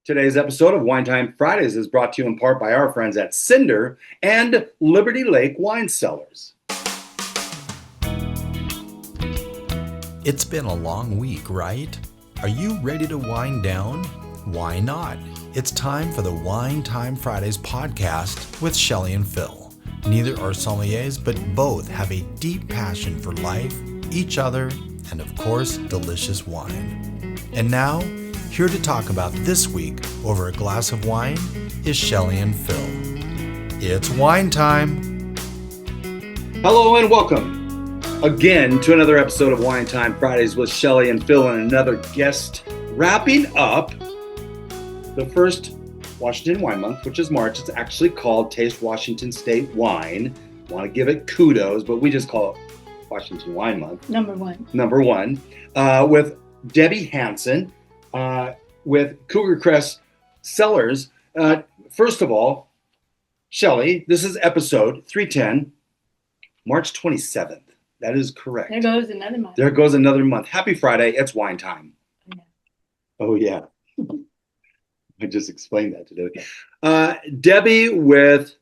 Today's episode of Wine Time Fridays is brought to you in part by our friends at Cinder and Liberty Lake Wine Cellars. It's been a long week, right? Are you ready to wind down? Why not? It's time for the Wine Time Fridays podcast with Shelley and Phil. Neither are sommeliers, but both have a deep passion for life, each other, and of course, delicious wine. And now, here to talk about this week over a glass of wine is Shelley and Phil. It's wine time. Hello and welcome again to another episode of Wine Time Fridays with Shelley and Phil and another guest wrapping up the first Washington Wine Month, which is March. It's actually called Taste Washington State Wine. Want to give it kudos, but we just call it Washington Wine Month. Number one. With Debbie Hansen. With Cougar Crest Cellars. First of all, Shelley, this is episode 310, March 27th. That is correct. There goes another month. There goes another month. Happy Friday. It's wine time. Yeah. Oh, yeah. I just explained that today. Debbie with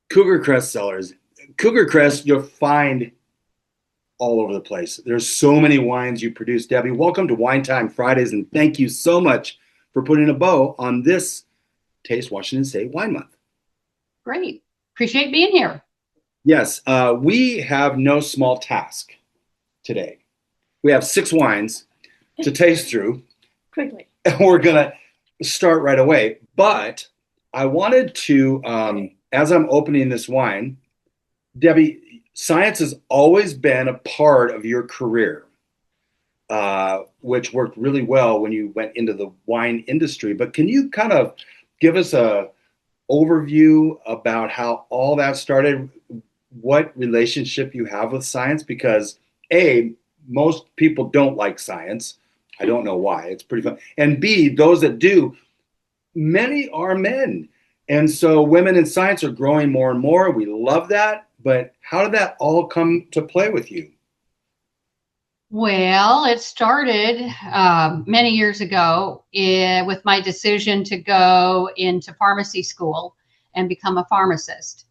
Cougar Crest Cellars. Cougar Crest, you'll find all over the place. There's so many wines you produce. Debbie, welcome to Wine Time Fridays, and thank you so much for putting a bow on this Taste Washington State Wine Month. Great. Appreciate being here. Yes, we have no small task today. We have 6 wines to taste through. Quickly. And we're going to start right away. But I wanted to, as I'm opening this wine, Debbie, science has always been a part of your career, which worked really well when you went into the wine industry. But can you kind of give us a overview about how all that started, what relationship you have with science? Because A, most people don't like science. I don't know why. It's pretty fun. And B, those that do, many are men. And so women in science are growing more and more. We love that. But how did that all come to play with you? Well, it started many years ago with my decision to go into pharmacy school and become a pharmacist,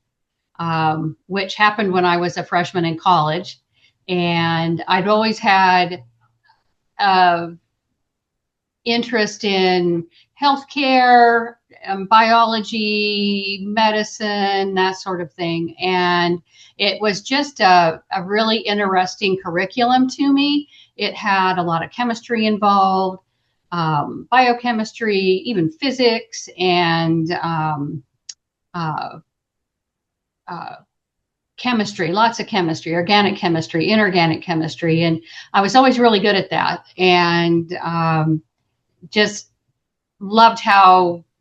which happened when I was a freshman in college. And I'd always had interest in healthcare, biology, medicine, that sort of thing. And it was just a really interesting curriculum to me. It had a lot of chemistry involved, biochemistry, even physics, and chemistry, lots of chemistry, organic chemistry, inorganic chemistry. And I was always really good at that. And just loved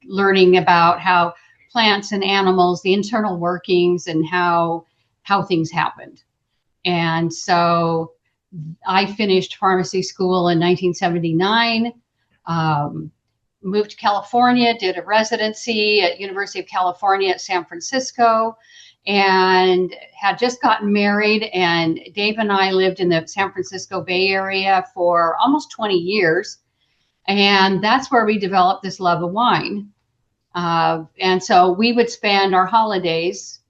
learning about how plants and animals, the internal workings, and how things happened. And so I finished pharmacy school in 1979, moved to California, did a residency at University of California at San Francisco, and had just gotten married. And Dave and I lived in the San Francisco Bay Area for almost 20 years. And that's where we developed this love of wine. And so we would spend our holidays,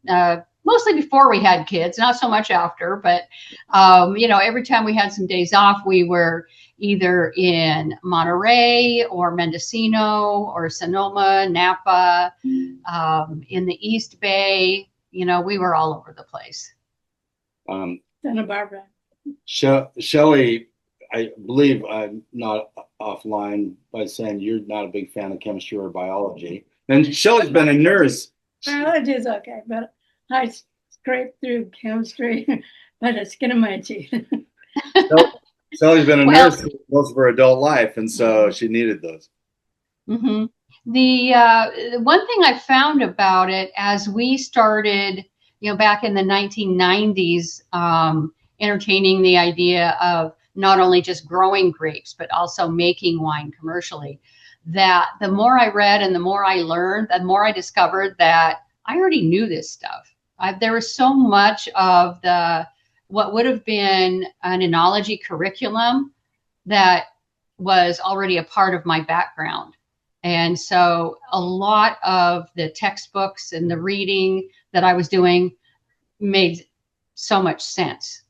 mostly before we had kids, not so much after, but, every time we had some days off, we were either in Monterey or Mendocino or Sonoma, Napa, in the East Bay. We were all over the place. Santa Barbara. Shelley, I believe I'm not offline by saying you're not a big fan of chemistry or biology. And Shelley's been a nurse. Biology is okay, but I scraped through chemistry by the skin of my teeth. Shelley's been a nurse most of her adult life, and so she needed those. Mm-hmm. The one thing I found about it as we started, back in the 1990s, entertaining the idea of not only just growing grapes, but also making wine commercially, that the more I read and the more I learned, the more I discovered that I already knew this stuff. There was so much of what would have been an enology curriculum that was already a part of my background. And so a lot of the textbooks and the reading that I was doing made so much sense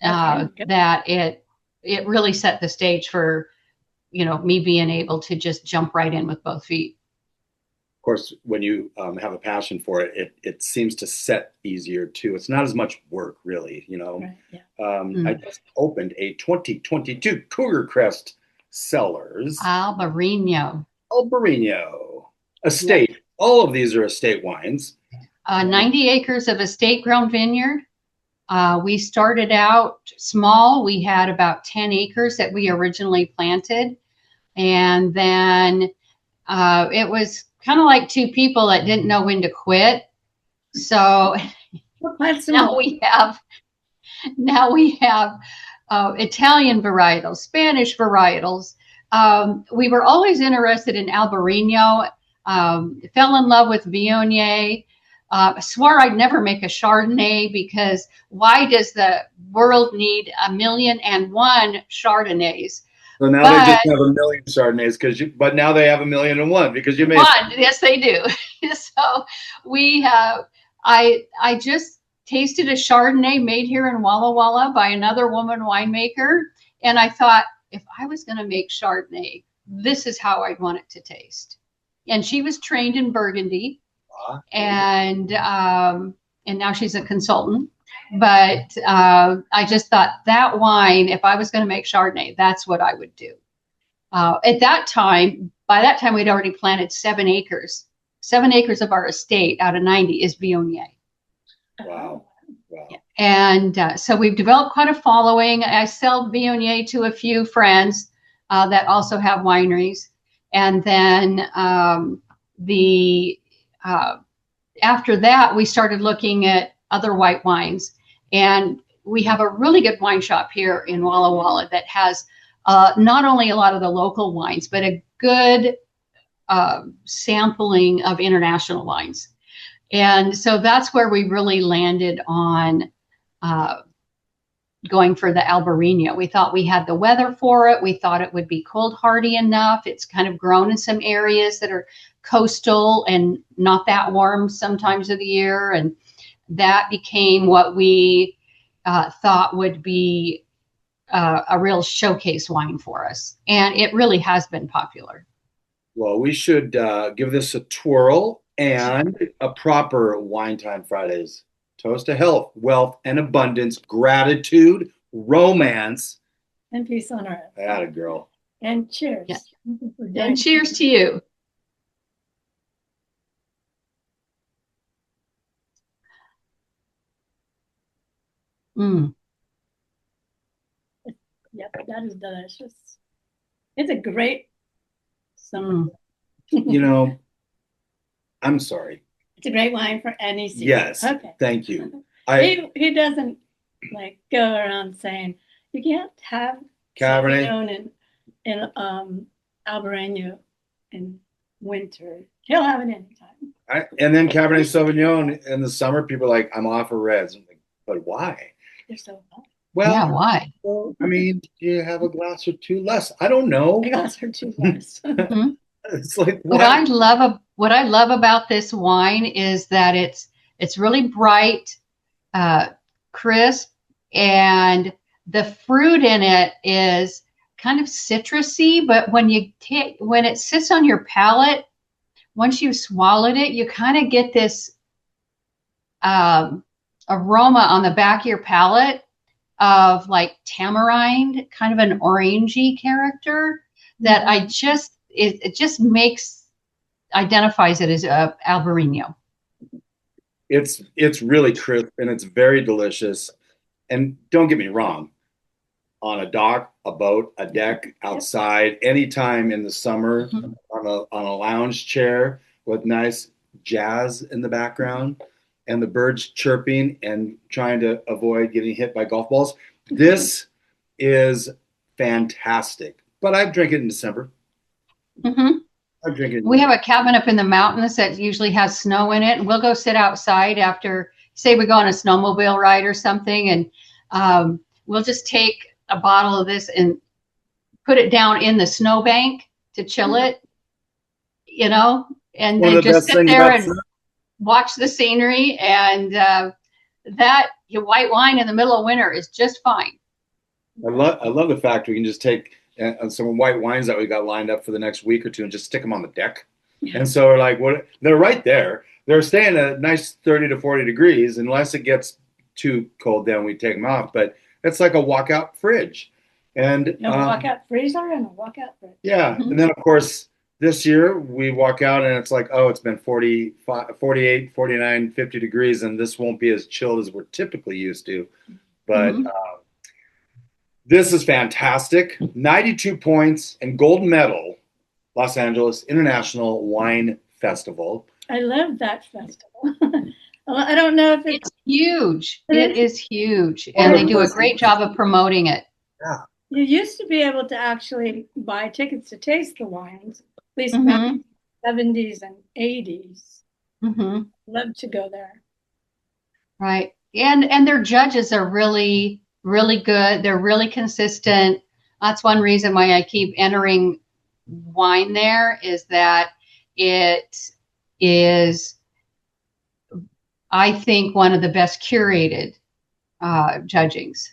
that it really set the stage for, me being able to just jump right in with both feet. Of course, when you have a passion for it, it seems to set easier too. It's not as much work, really. Right, yeah. I just opened a 2022 Cougar Crest Cellars Albariño estate. Yep. All of these are estate wines. 90 acres of estate grown vineyard. We started out small. We had about 10 acres that we originally planted. And then it was kind of like two people that didn't know when to quit. So now we have Italian varietals, Spanish varietals. We were always interested in Albariño. Fell in love with Voignier. Swore I'd never make a Chardonnay because why does the world need 1,000,001 Chardonnays? So now they just have 1,000,000 Chardonnays but now they have 1,000,001 because you made one. Yes, they do. So we have. I just tasted a Chardonnay made here in Walla Walla by another woman winemaker, and I thought if I was going to make Chardonnay, this is how I'd want it to taste. And she was trained in Burgundy, and now she's a consultant. But I just thought that wine, if I was going to make Chardonnay, that's what I would do. By that time, we'd already planted 7 acres. 7 acres of our estate out of 90 is Voignier. Wow. And so we've developed quite a following. I sell Voignier to a few friends that also have wineries. And then after that, we started looking at other white wines. And we have a really good wine shop here in Walla Walla that has not only a lot of the local wines, but a good sampling of international wines. And so that's where we really landed on going for the Albariño. We thought we had the weather for it. We thought it would be cold hardy enough. It's kind of grown in some areas that are coastal and not that warm sometimes of the year. And that became what we thought would be a real showcase wine for us. And it really has been popular. Well, we should give this a twirl and a proper Wine Time Fridays. Toast to health, wealth, and abundance, gratitude, romance, and peace on earth. Atta girl. And cheers. Yeah. And cheers to you. Yep, that is delicious. It's a great summer. I'm sorry. It's a great wine for any season. Yes. Okay. Thank you. He doesn't go around saying you can't have Cabernet and Albariño in winter. He'll have it anytime. And then Cabernet Sauvignon in the summer, people are like, I'm off of reds. I'm like, but why? They're so fun. Well, yeah, why? I mean, you have a glass or two less. I don't know. A glass or two less. It's like what I love about this wine is that it's really bright, crisp, and the fruit in it is kind of citrusy. But when it sits on your palate, once you've swallowed it, you kind of get this aroma on the back of your palate of like tamarind, kind of an orangey character that it just identifies it as Albariño. It's really crisp and it's very delicious. And don't get me wrong, on a dock, a boat, a deck, outside, anytime in the summer, on a lounge chair with nice jazz in the background and the birds chirping and trying to avoid getting hit by golf balls. This is fantastic. But I drink it in December. We have a cabin up in the mountains that usually has snow in it, and we'll go sit outside after, say we go on a snowmobile ride or something, and we'll just take a bottle of this and put it down in the snowbank to chill it. you know, and One then of the just best sit things there about and watch the scenery. And that white wine in the middle of winter is just fine. I love the fact we can just take some white wines that we got lined up for the next week or two and just stick them on the deck. And so we're like, what? They're right there. They're staying at a nice 30 to 40 degrees. Unless it gets too cold, then we take them off. But it's like a walkout fridge. And A walkout freezer and a walkout fridge. yeah. And then, of course, this year we walk out and it's like, oh, it's been 45, 48, 49, 50 degrees. And this won't be as chilled as we're typically used to. But this is fantastic. 92 points and gold medal, Los Angeles International Wine Festival. I love that festival. I don't know if it's huge. It is huge. And they do a great job of promoting it. Yeah. You used to be able to actually buy tickets to taste the wines, at least back in the 70s and 80s. Love to go there. Right. And their judges are really, really good. They're really consistent. That's one reason why I keep entering wine there, is that it is, I think, one of the best curated judgings.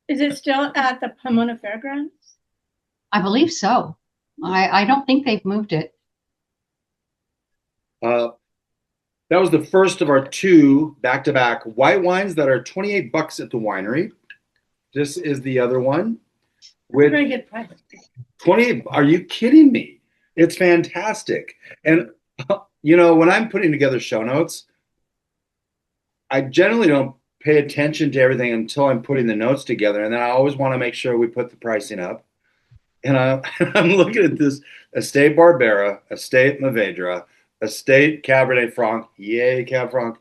Is it still at the Pomona Fairgrounds? I believe so. I don't think they've moved it. That was the first of our two back-to-back white wines that are $28 at the winery. This is the other one. With very good price. 28. Are you kidding me? It's fantastic. And you know, when I'm putting together show notes, I generally don't pay attention to everything until I'm putting the notes together. And then I always want to make sure we put the pricing up. And I'm looking at this Estate Barbera, Estate Mourvèdre, Estate Cabernet Franc, yay, Cab Franc,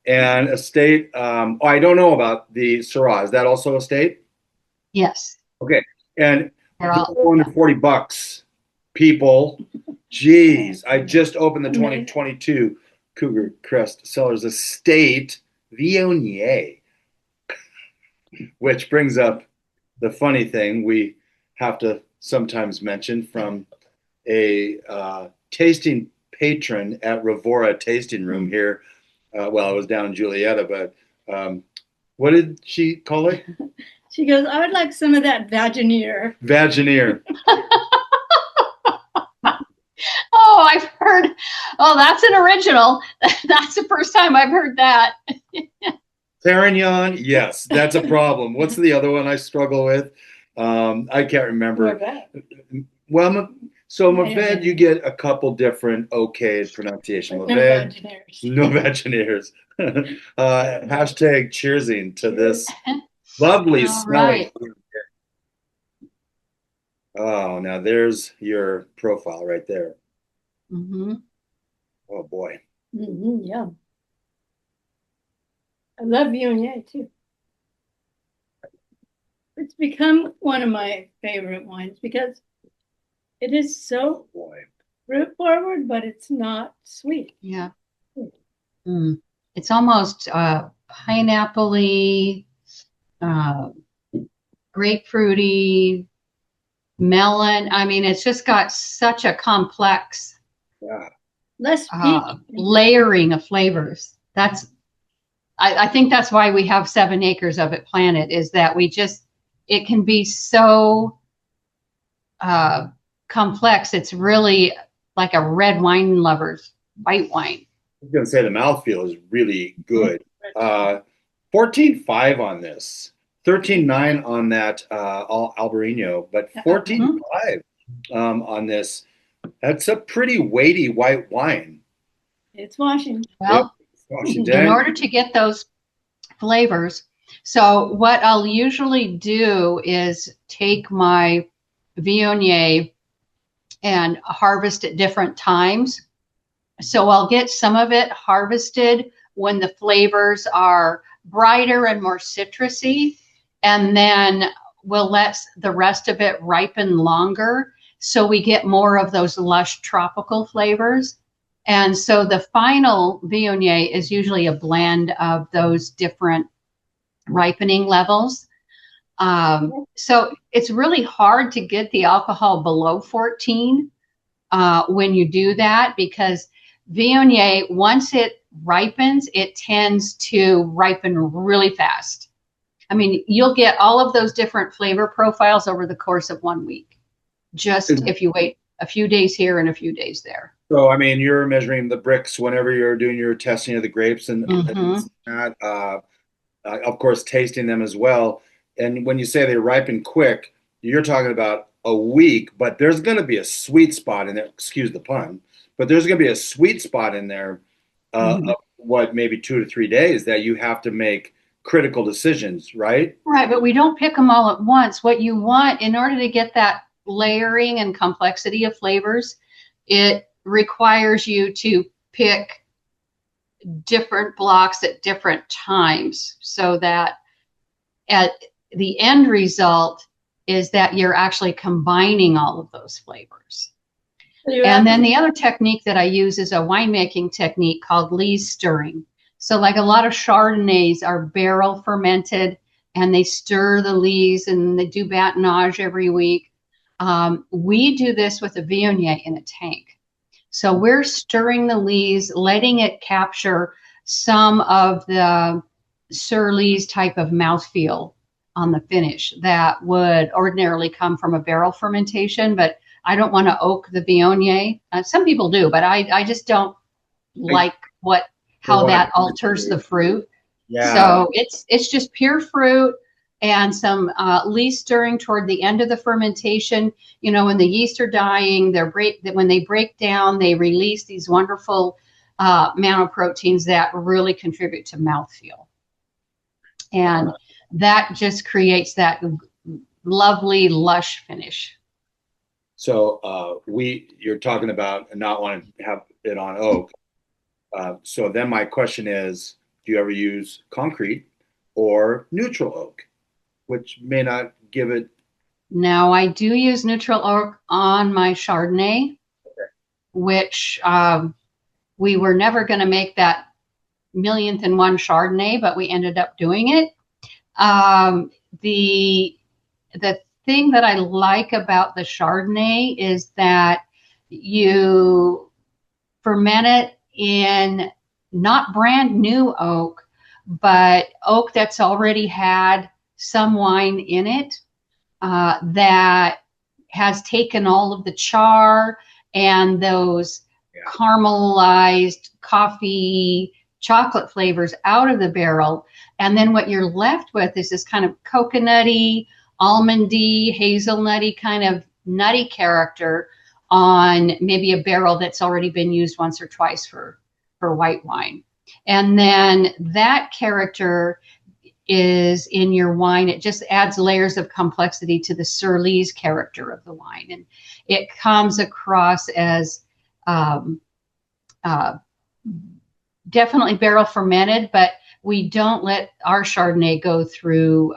and Estate, I don't know about the Syrah. Is that also Estate? Yes. Okay. And $440, people. Jeez, I just opened the 2022 Cougar Crest Cellars Estate Voignier, which brings up the funny thing we have to sometimes mention from a tasting patron at Revora Tasting Room here. Well, it was down in Julietta, but what did she call it? She goes, I would like some of that Voignier. Voignier. Oh, I've heard. Oh, that's an original. That's the first time I've heard that. Carignan, yes, that's a problem. What's the other one I struggle with? I can't remember. Mourvèdre. Well, so Mourvèdre, you get a couple different okay pronunciation. No Vagineers. Hashtag cheersing to this lovely smelling. Right. Oh, now there's your profile right there. Oh boy. Yeah. I love Voignier too. It's become one of my favorite wines because it is so fruit forward, but it's not sweet. Yeah. It's almost pineapple-y, grapefruity, melon. I mean, it's just got such a complex layering of flavors. That's, I think that's why we have 7 acres of it planted, is that it can be so complex. It's really like a red wine lover's white wine. I was going to say the mouthfeel is really good. 14.5 on this, 13.9 on that Albariño, but 14.5 on this. That's a pretty weighty white wine. It's washing. Well, in order to get those flavors, so what I'll usually do is take my Voignier and harvest at different times. So I'll get some of it harvested when the flavors are brighter and more citrusy, and then we'll let the rest of it ripen longer so we get more of those lush tropical flavors. And so the final Voignier is usually a blend of those different ripening levels. So it's really hard to get the alcohol below 14. when you do that, because Viognier, once it ripens, it tends to ripen really fast. I mean, you'll get all of those different flavor profiles over the course of 1 week, just if you wait a few days here and a few days there. So, I mean, you're measuring the bricks whenever you're doing your testing of the grapes and that, of course, tasting them as well. And when you say they ripen quick, you're talking about a week, but there's going to be a sweet spot in there. Excuse the pun, but there's going to be a sweet spot in there of what, maybe 2 to 3 days that you have to make critical decisions, right? Right, but we don't pick them all at once. What you want in order to get that layering and complexity of flavors, it requires you to pick different blocks at different times, so that at the end result is that you're actually combining all of those flavors. And then the other technique that I use is a winemaking technique called lees stirring. So like a lot of Chardonnays are barrel fermented, and they stir the lees and they do batonnage every week. We do this with a Viognier in a tank. So we're stirring the lees, letting it capture some of the Sur-Lees type of mouthfeel on the finish that would ordinarily come from a barrel fermentation, but I don't want to oak the Viognier. Some people do, but I just don't like how that alters the fruit. Yeah. So it's just pure fruit and some lees stirring toward the end of the fermentation. You know, when the yeast are dying, when they break down, they release these wonderful manoproteins that really contribute to mouthfeel. And that just creates that lovely, lush finish. So you're talking about not wanting to have it on oak. So then my question is, do you ever use concrete or neutral oak, which may not give it? No, I do use neutral oak on my Chardonnay, which we were never going to make that 1,000,000th Chardonnay, but we ended up doing it. The thing that I like about the Chardonnay is that you ferment it in not brand new oak, but oak that's already had some wine in it, that has taken all of the char and those caramelized coffee chocolate flavors out of the barrel. And then what you're left with is this kind of coconutty, almondy, hazelnutty kind of nutty character on maybe a barrel that's already been used once or twice for white wine. And then that character is in your wine. It just adds layers of complexity to the Sur-Lees character of the wine. And it comes across as definitely barrel fermented, but we don't let our Chardonnay go through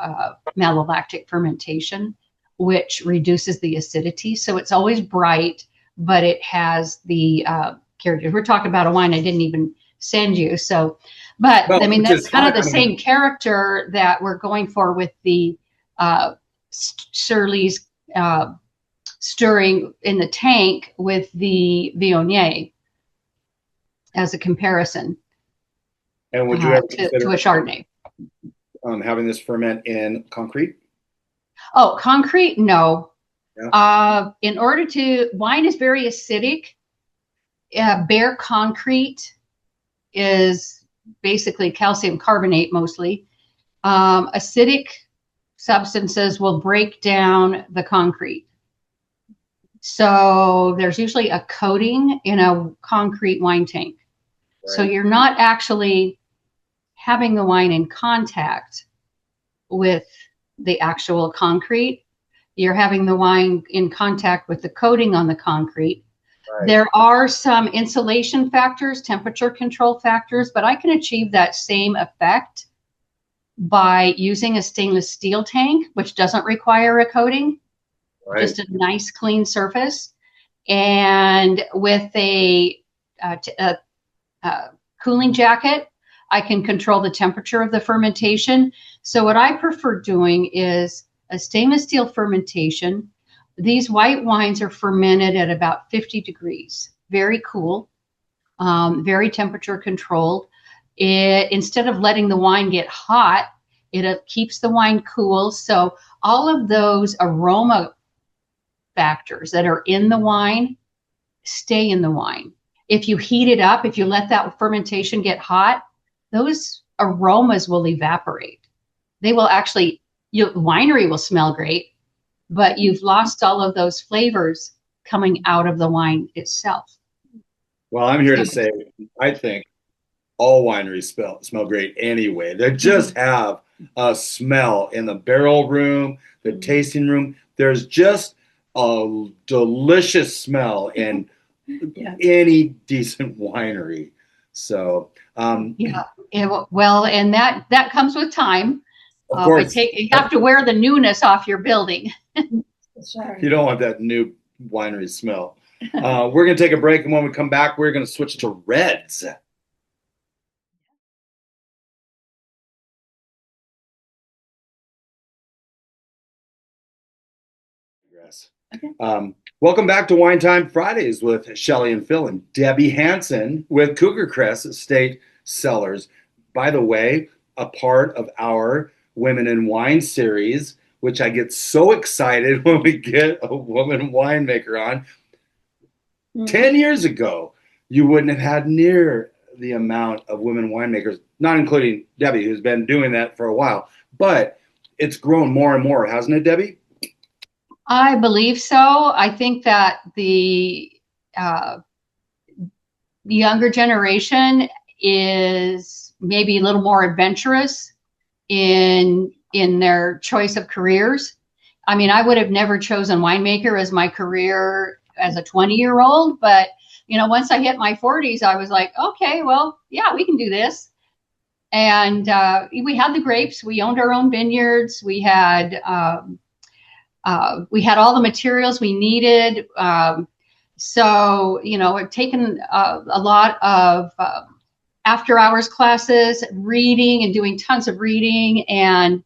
malolactic fermentation, which reduces the acidity. So it's always bright, but it has the characters. We're talking about a wine I didn't even send you. So, but I mean, that's kind of the same character that we're going for with the Sur-Lees stirring in the tank with the Viognier as a comparison. And would you ever to a Chardonnay? Having this ferment in concrete? Oh, concrete? No. Yeah. Wine is very acidic. Bare concrete is basically calcium carbonate mostly. Acidic substances will break down the concrete. So there's usually a coating in a concrete wine tank. Right. So you're not actually having the wine in contact with the actual concrete. You're having the wine in contact with the coating on the concrete. Right. There are some insulation factors, temperature control factors, but I can achieve that same effect by using a stainless steel tank, which doesn't require a coating, just a nice clean surface. And with a cooling jacket, I can control the temperature of the fermentation. So what I prefer doing is a stainless steel fermentation these white wines are fermented at about 50 degrees, very cool, very temperature controlled. Instead of letting the wine get hot, it keeps the wine cool. So all of those aroma factors that are in the wine stay in the wine. If you heat it up, if you let that fermentation get hot, those aromas will evaporate. They will actually, your winery will smell great, but you've lost all of those flavors coming out of the wine itself. Well, I'm here to say, I think all wineries smell great anyway. They just have a smell in the barrel room, the tasting room. There's just a delicious smell in any decent winery. So, well, and that comes with time. Of course, you have to wear the newness off your building. You don't want that new winery smell. We're going to take a break, and when we come back, we're going to switch to reds. Okay. Welcome back to Wine Time Fridays with Shelley and Phil and Debbie Hansen with Cougar Crest Estate Cellars. By the way, a part of our Women in Wine series, which I get so excited when we get a woman winemaker on. 10 years ago, you wouldn't have had near the amount of women winemakers, not including Debbie, who's been doing that for a while. But it's grown more and more, hasn't it, Debbie? I believe so. I think that the younger generation is maybe a little more adventurous in their choice of careers. I mean, I would have never chosen winemaker as my career as a 20-year-old, but once I hit my 40s, I was like, okay, well, yeah, we can do this. And we had the grapes. We owned our own vineyards. We had all the materials we needed. So, I've taken a lot of after hours classes, reading and doing tons of reading, and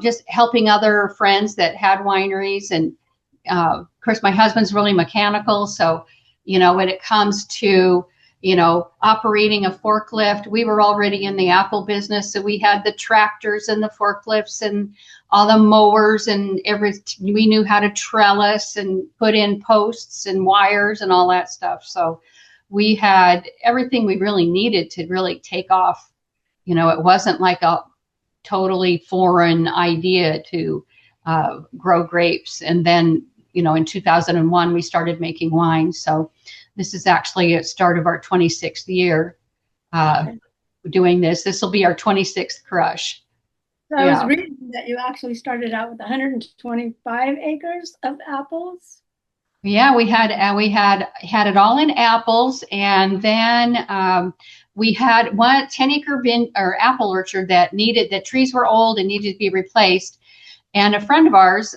just helping other friends that had wineries. And of course, my husband's really mechanical. So, when it comes to, operating a forklift, we were already in the apple business. So we had the tractors and the forklifts and all the mowers and we knew how to trellis and put in posts and wires and all that stuff. So we had everything we really needed to really take off. It wasn't like a totally foreign idea to grow grapes. And then, in 2001, we started making wine. So this is actually a start of our 26th year doing this. This will be our 26th crush. So I was reading that you actually started out with 125 acres of apples. Yeah, we had it all in apples, and then we had one 10-acre apple orchard that trees were old and needed to be replaced. And a friend of ours,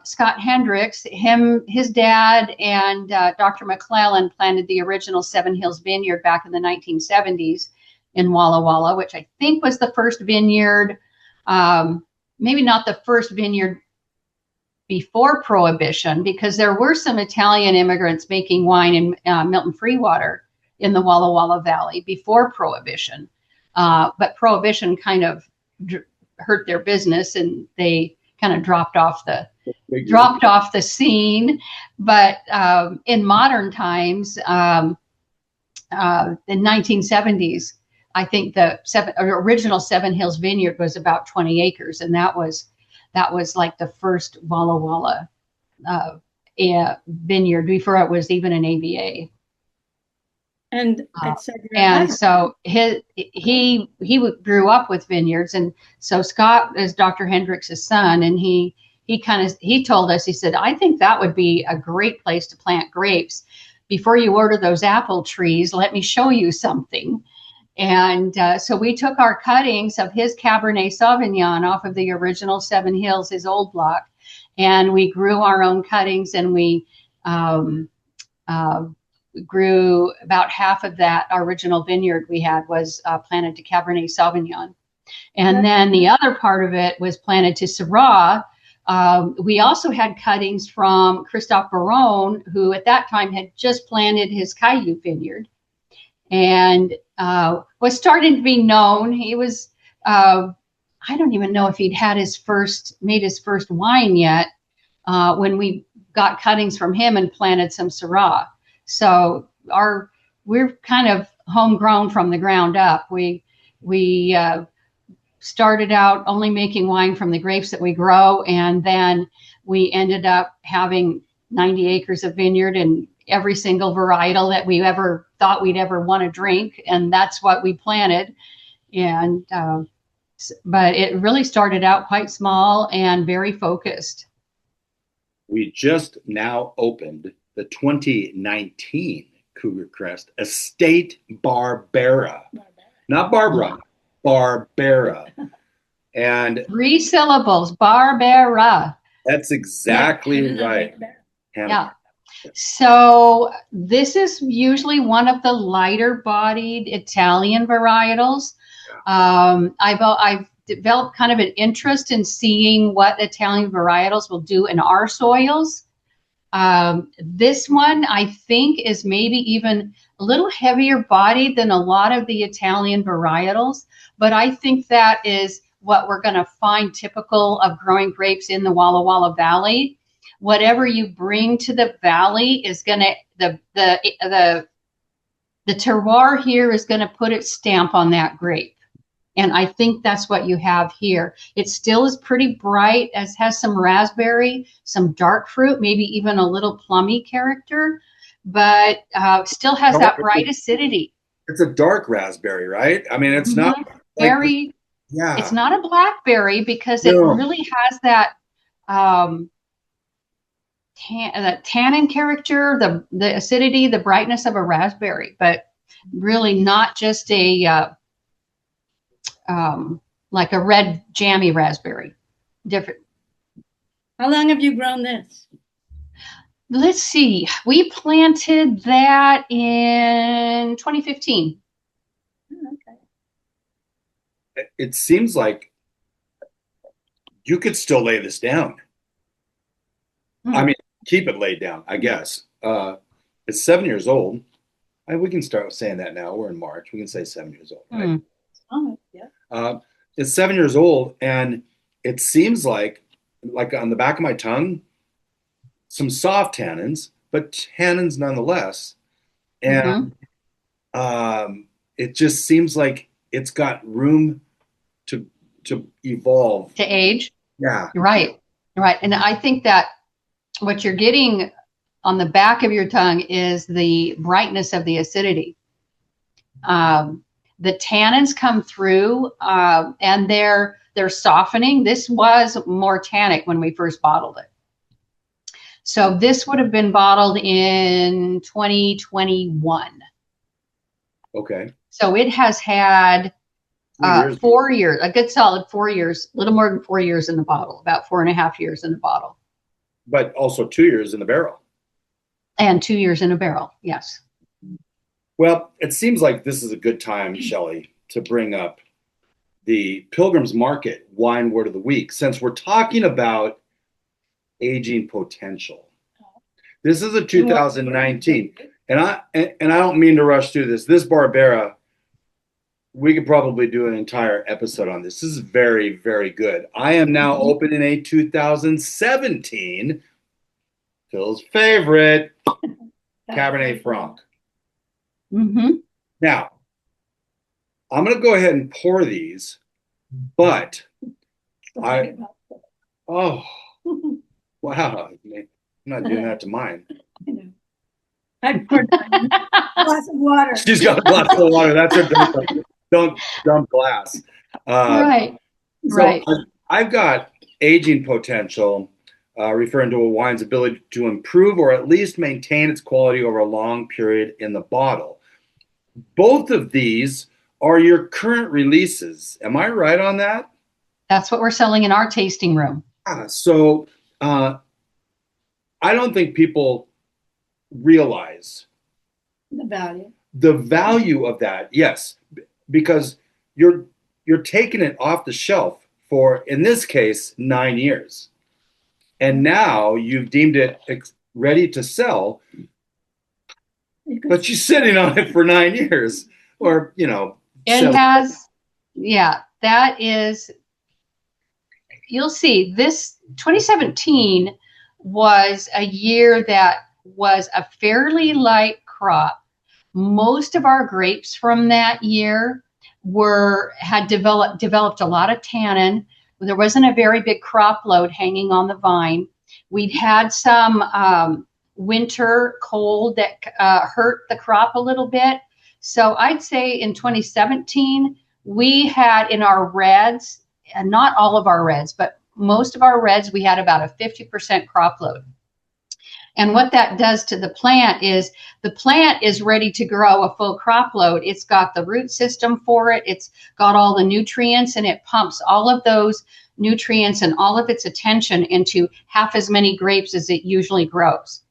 Scott Hendricks, his dad and Dr. McClellan planted the original Seven Hills Vineyard back in the 1970s in Walla Walla, which I think was the first vineyard, maybe not the first vineyard before Prohibition, because there were some Italian immigrants making wine in Milton Freewater in the Walla Walla Valley before Prohibition. But Prohibition kind of hurt their business, and they kind of dropped off the scene. But in modern times, in 1970s, I think the original Seven Hills Vineyard was about 20 acres, and that was like the first Walla Walla vineyard before it was even an AVA. And so he grew up with vineyards, and so Scott is Dr. Hendricks' son, and he told us, he said, I think that would be a great place to plant grapes. Before you order those apple trees, let me show you something. And so we took our cuttings of his Cabernet Sauvignon off of the original Seven Hills, his old block, and we grew our own cuttings, and we grew about half of that original vineyard we had was planted to Cabernet Sauvignon. And then the other part of it was planted to Syrah, We also had cuttings from Christophe Baron, who at that time had just planted his Caillou vineyard and was starting to be known. He was, I don't even know if he'd made his first wine yet when we got cuttings from him and planted some Syrah. So we're kind of homegrown from the ground up. We started out only making wine from the grapes that we grow, and then we ended up having 90 acres of vineyard and every single varietal that we ever thought we'd ever want to drink, and that's what we planted. And but it really started out quite small and very focused. We just now opened the 2019 Cougar Crest Estate Barbera. Not Barbara, Barbera. And 3 syllables, Barbera. That's exactly right. Hannah. Yeah. So this is usually one of the lighter bodied Italian varietals. I've developed kind of an interest in seeing what Italian varietals will do in our soils. This one, I think, is maybe even a little heavier bodied than a lot of the Italian varietals, but I think that is what we're going to find typical of growing grapes in the Walla Walla Valley. Whatever you bring to the valley is going to, the terroir here is going to put its stamp on that grape. And I think that's what you have here. It still is pretty bright, has some raspberry, some dark fruit, maybe even a little plummy character, but still has that bright acidity. It's a dark raspberry, right? I mean, it's not very, yeah. It's not a blackberry because it really has that that tannin character, the acidity, the brightness of a raspberry, but really not just a like a red jammy raspberry. Different. How long have you grown this? Let's see. We planted that in 2015. Okay. It seems like you could still lay this down. I mean, keep it laid down, I guess. It's 7 years old. We can start saying that now. We're in March. We can say 7 years old. Right? Oh, yeah. It's 7 years old, and it seems like on the back of my tongue, some soft tannins, but tannins nonetheless. And it just seems like it's got room to evolve. To age? Yeah. You're right. And I think that what you're getting on the back of your tongue is the brightness of the acidity. The tannins come through and they're softening. This was more tannic when we first bottled it. So this would have been bottled in 2021. Okay. So it has had 4 years, a good solid 4 years, a little more than 4 years in the bottle, about 4.5 years in the bottle. But also 2 years in the barrel. And 2 years in a barrel, yes. Well, it seems like this is a good time, Shelley, to bring up the Pilgrim's Market Wine Word of the Week, since we're talking about aging potential. This is a 2019, and I don't mean to rush through this. This Barbera, we could probably do an entire episode on this. This is very, very good. I am now opening a 2017, Phil's favorite, Cabernet Franc. Now, I'm going to go ahead and pour these, but wow, I'm not doing that to mine. I know. I poured a glass of water. She's got a glass of water. That's her dump glass. Right. I've got aging potential, referring to a wine's ability to improve or at least maintain its quality over a long period in the bottle. Both of these are your current releases. Am I right on that? That's what we're selling in our tasting room. So I don't think people realize the value of that. Yes, because you're taking it off the shelf for, in this case, 9 years. and now you've deemed it ready to sell, but you're sitting on it for 9 years, or It has, yeah, that is, you'll see this 2017 was a year that was a fairly light crop. Most of our grapes from that year had developed a lot of tannin. There wasn't a very big crop load hanging on the vine. We'd had some winter cold that hurt the crop a little bit. So I'd say in 2017, we had in our reds, and not all of our reds, but most of our reds, we had about a 50% crop load. And what that does to the plant is the plant is ready to grow a full crop load. It's got the root system for it. It's got all the nutrients, and it pumps all of those nutrients and all of its attention into half as many grapes as it usually grows.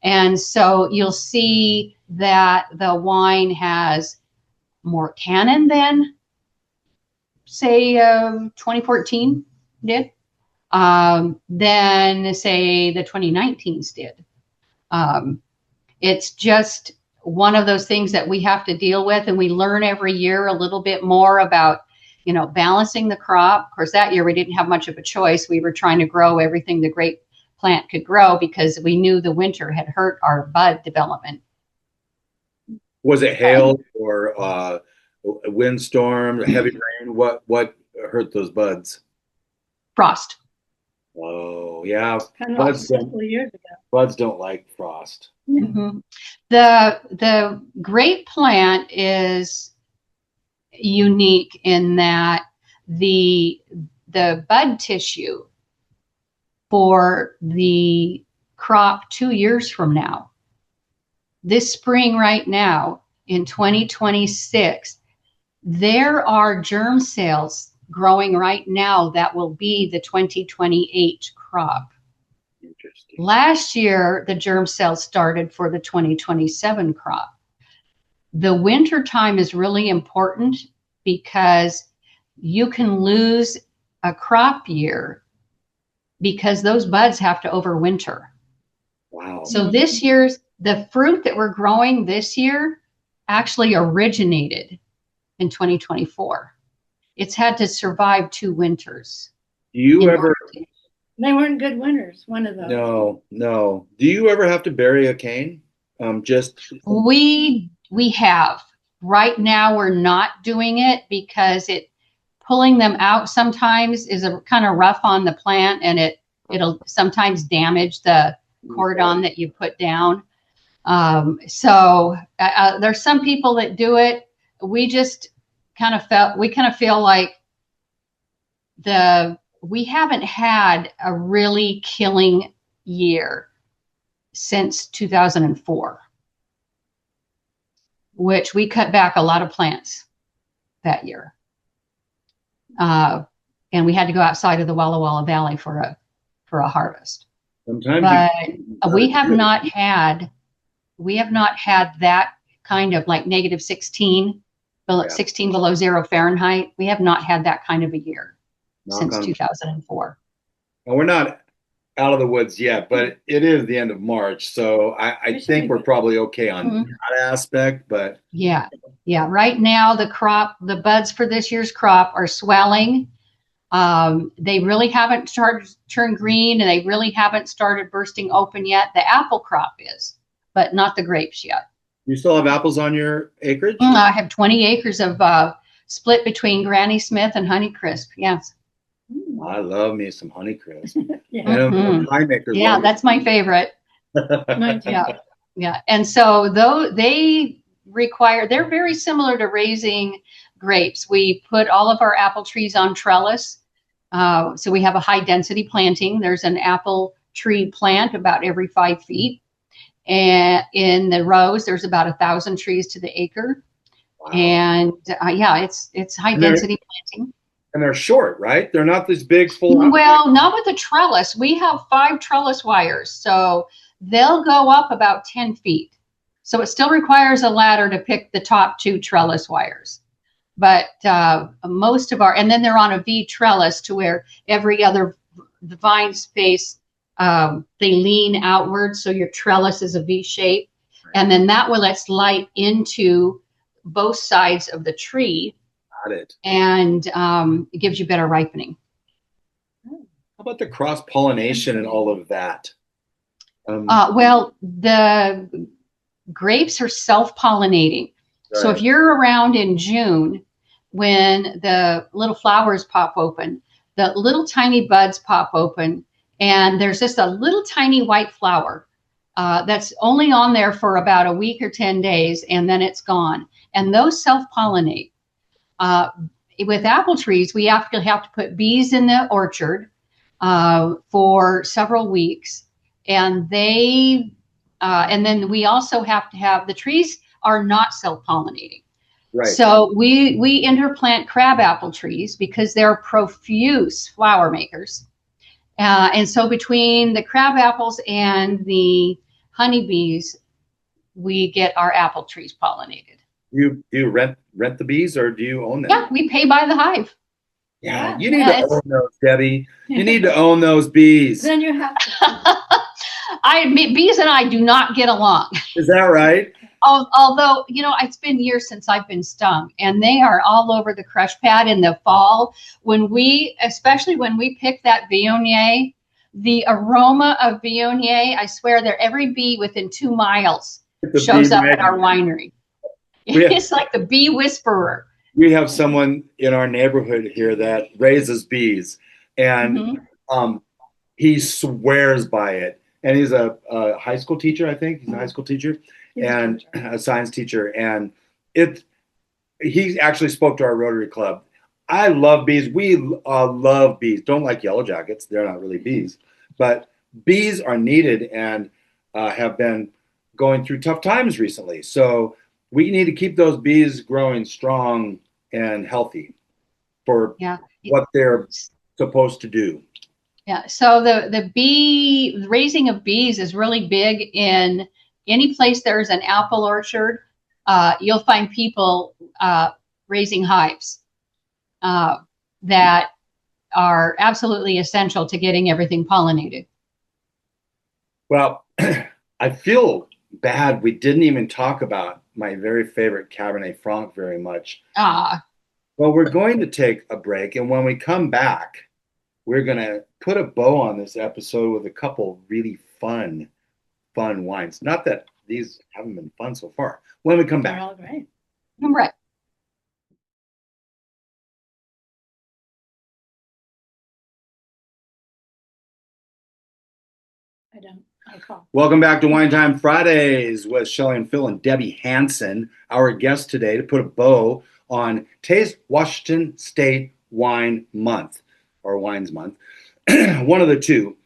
And so you'll see that the wine has more tannin than, say, 2014 did. Than say the 2019s did. It's just one of those things that we have to deal with, and we learn every year a little bit more about, balancing the crop. Of course, that year we didn't have much of a choice. We were trying to grow everything the grape plant could grow because we knew the winter had hurt our bud development. Was it hail or windstorm, heavy rain? What hurt those buds? Frost. Oh, yeah. Kind of a couple of years ago. Buds don't like frost. Mm-hmm. The grape plant is unique in that the bud tissue for the crop 2 years from now, this spring right now in 2026, there are germ cells growing right now that will be the 2028 crop. Interesting. Last year, the germ cells started for the 2027 crop. The winter time is really important because you can lose a crop year because those buds have to overwinter. Wow. So the fruit that we're growing this year actually originated in 2024. It's had to survive 2 winters. Do you ever? They weren't good winters. One of those. No. Do you ever have to bury a cane? We have. Right now, we're not doing it because pulling them out sometimes is a kind of rough on the plant, and it'll sometimes damage the cordon that you put down. So there's some people that do it. We just kind of feel like we haven't had a really killing year since 2004, which we cut back a lot of plants that year. And we had to go outside of the Walla Walla Valley for a harvest. Sometimes we have not had that kind of like negative 16 below 0 Fahrenheit. We have not had that kind of a year since 2004. And we're not out of the woods yet, but it is the end of March. So I think we're probably okay on that aspect, but yeah. Right now the buds for this year's crop are swelling. They really haven't started to turn green, and they really haven't started bursting open yet. The apple crop is, but not the grapes yet. You still have apples on your acreage? I have 20 acres of split between Granny Smith and Honeycrisp. Yes. I love me some Honeycrisp. Yeah, that's my favorite. Yeah. And so they're very similar to raising grapes. We put all of our apple trees on trellis. So we have a high density planting. There's an apple tree plant about every 5 feet. And in the rows, there's about 1,000 trees to the acre. Wow. And it's high density planting. And they're short, right? They're not this big full. Well, not with the trellis. We have 5 trellis wires. So they'll go up about 10 feet. So it still requires a ladder to pick the top 2 trellis wires. But most of and then they're on a V trellis to where every other vine space they lean outward, so your trellis is a V shape. And then that will let light into both sides of the tree. Got it. And it gives you better ripening. How about the cross-pollination and all of that? Well, the grapes are self-pollinating. Right. So if you're around in June, when the little flowers pop open, the little tiny buds pop open, and there's just a little tiny white flower that's only on there for about a week or 10 days, and then it's gone. And those self-pollinate. With apple trees, we actually have to put bees in the orchard for several weeks. And and then we also have to have, the trees are not self-pollinating. Right. So we interplant crabapple trees because they're profuse flower makers. And so between the crabapples and the honeybees, we get our apple trees pollinated. Do you rent the bees, or do you own them? Yeah, we pay by the hive. Yeah, you need to own those, Debbie. You need to own those bees. Then you have to. I admit, bees and I do not get along. Is that right? Although, it's been years since I've been stung, and they are all over the crush pad in the fall. Especially when we pick that Voignier, the aroma of Voignier, I swear that every bee within 2 miles shows up at our winery. It's like the bee whisperer. We have someone in our neighborhood here that raises bees, and he swears by it. And he's a high school teacher, I think. He's a high school teacher and a science teacher. And he actually spoke to our Rotary Club. I love bees. We love bees. Don't like yellow jackets. They're not really bees. But bees are needed and have been going through tough times recently. So we need to keep those bees growing strong and healthy for what they're supposed to do. Yeah, so the bee raising of bees is really big in any place there's an apple orchard. You'll find people raising hives that are absolutely essential to getting everything pollinated. Well, I feel bad we didn't even talk about my very favorite Cabernet Franc very much. Well, we're going to take a break, and when we come back, we're going to put a bow on this episode with a couple really fun wines. Not that these haven't been fun so far. When we come back. They're all great. All right. I call. Welcome back to Wine Time Fridays with Shelley and Phil and Debbie Hansen, our guest today, to put a bow on Taste Washington State Wine Month, or Wines Month. One of the two.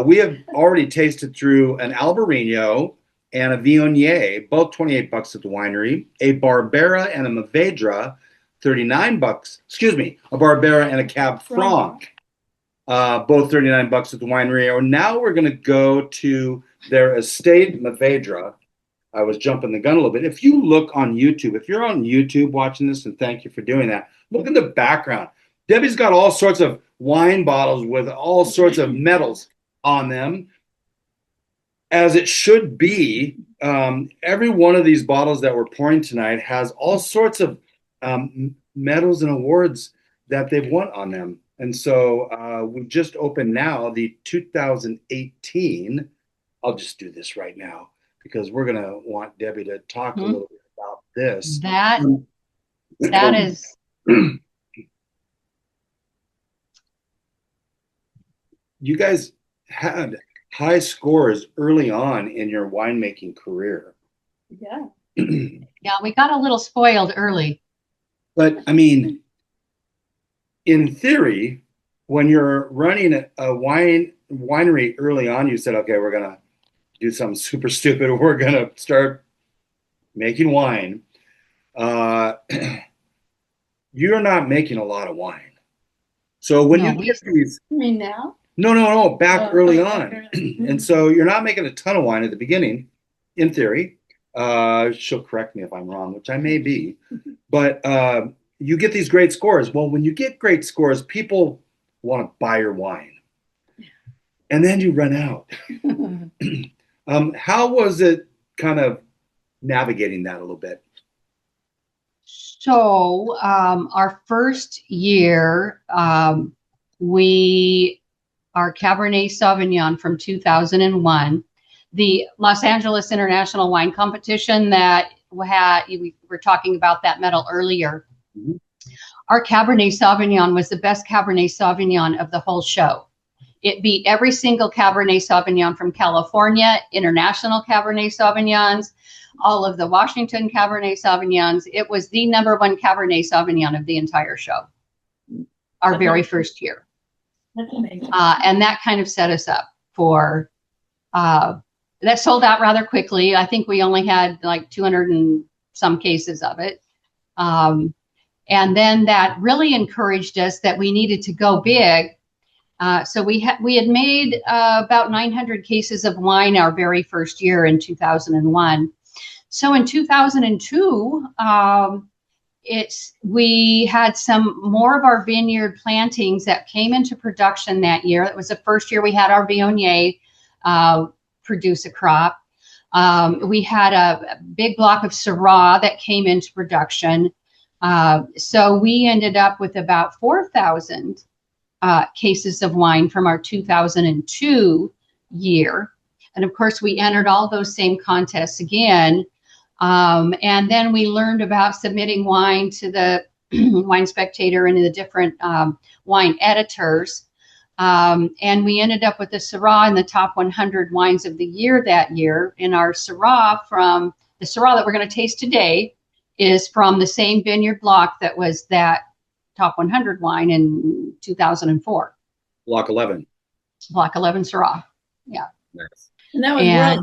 We have already tasted through an Albariño and a Voignier, both $28 at the winery, a Barbera and a Mourvèdre, $39. Excuse me, a Barbera and a Cab Franc, both $39 at the winery. Now we're going to go to their estate Mourvèdre. I was jumping the gun a little bit. If you look on YouTube, if you're on YouTube watching this, and thank you for doing that, look at the background. Debbie's got all sorts of wine bottles with all sorts of medals on them, as it should be. Every one of these bottles that we're pouring tonight has all sorts of medals and awards that they've won on them. And so we just opened now the 2018. I'll just do this right now because we're going to want Debbie to talk a little bit about this. That is... You guys had high scores early on in your winemaking career. Yeah. Yeah, we got a little spoiled early. But I mean, in theory, when you're running a winery early on, you said, okay, we're going to do something super stupid. We're going to start making wine. You're not making a lot of wine. So when you get these... You mean now? No, back early on. And so you're not making a ton of wine at the beginning, in theory. She'll correct me if I'm wrong, which I may be. But you get these great scores. Well, when you get great scores, people want to buy your wine. and then you run out. How was it kind of navigating that a little bit? So our first year, our Cabernet Sauvignon from 2001, the Los Angeles International Wine Competition that we were talking about that medal earlier. Mm-hmm. Our Cabernet Sauvignon was the best Cabernet Sauvignon of the whole show. It beat every single Cabernet Sauvignon from California, international Cabernet Sauvignons, all of the Washington Cabernet Sauvignons. It was the number one Cabernet Sauvignon of the entire show, our very first year. That's amazing. And that kind of set us up for, that sold out rather quickly. I think we only had like 200 and some cases of it. And then that really encouraged us that we needed to go big. So we had made about 900 cases of wine our very first year in 2001. So in 2002, we had some more of our vineyard plantings that came into production that year. It was the first year we had our Voignier produce a crop. We had a big block of Syrah that came into production. So we ended up with about 4,000 cases of wine from our 2002 year. And of course, we entered all those same contests again. And then we learned about submitting wine to the Wine Spectator and the different wine editors. And we ended up with the Syrah in the top 100 wines of the year that year. And our Syrah the Syrah that we're going to taste today is from the same vineyard block that was that top 100 wine in 2004. Block 11. Block 11 Syrah. Yeah. Nice. And that was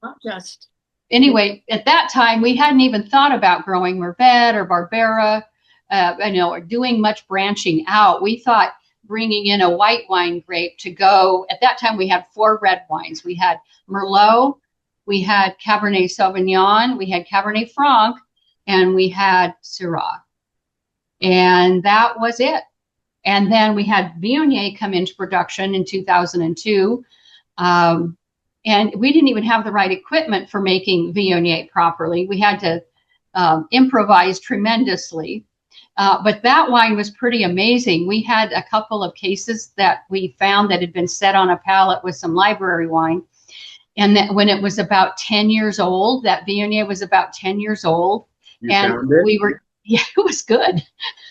not just. Anyway, at that time, we hadn't even thought about growing Mourvèdre or Barbera, or doing much branching out. We thought bringing in a white wine grape to go. At that time, we had 4 red wines. We had Merlot, we had Cabernet Sauvignon, we had Cabernet Franc, and we had Syrah. And that was it. And then we had Voignier come into production in 2002. And we didn't even have the right equipment for making Voignier properly. We had to improvise tremendously. But that wine was pretty amazing. We had a couple of cases that we found that had been set on a pallet with some library wine. And that when it was about 10 years old, that Voignier was about 10 years old. We were, yeah, it was good.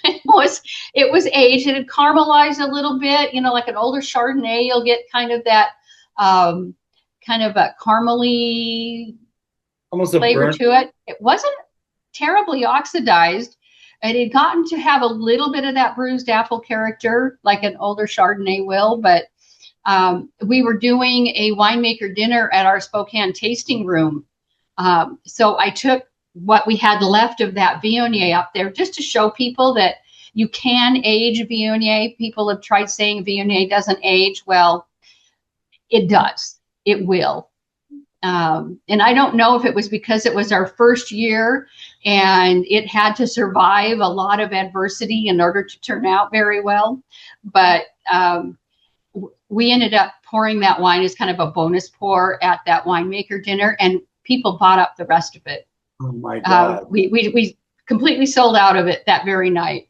It was aged. It had caramelized a little bit, like an older Chardonnay. You'll get kind of that kind of a caramely almost flavor to it. It wasn't terribly oxidized. It had gotten to have a little bit of that bruised apple character like an older Chardonnay will, but we were doing a winemaker dinner at our Spokane tasting room. So I took what we had left of that Voignier up there just to show people that you can age Voignier. People have tried saying Voignier doesn't age. Well, it does. It will. And I don't know if it was because it was our first year and it had to survive a lot of adversity in order to turn out very well. But we ended up pouring that wine as kind of a bonus pour at that winemaker dinner, and people bought up the rest of it. Oh my God. We completely sold out of it that very night.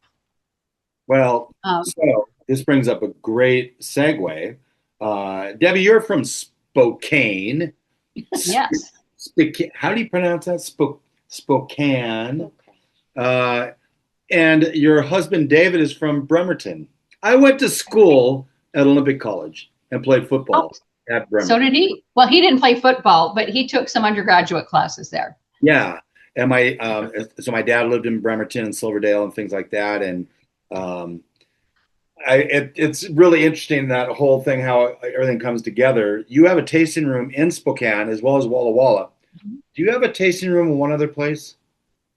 Well, so this brings up a great segue. Debbie, you're from Spokane. Yes. How do you pronounce that? Spokane. And your husband, David, is from Bremerton. I went to school at Olympic College and played football at Bremerton. So did he. Well, he didn't play football, but he took some undergraduate classes there. Yeah. And so my dad lived in Bremerton and Silverdale and things like that. And it's really interesting, that whole thing, how everything comes together. You have a tasting room in Spokane as well as Walla Walla. Mm-hmm. Do you have a tasting room in one other place?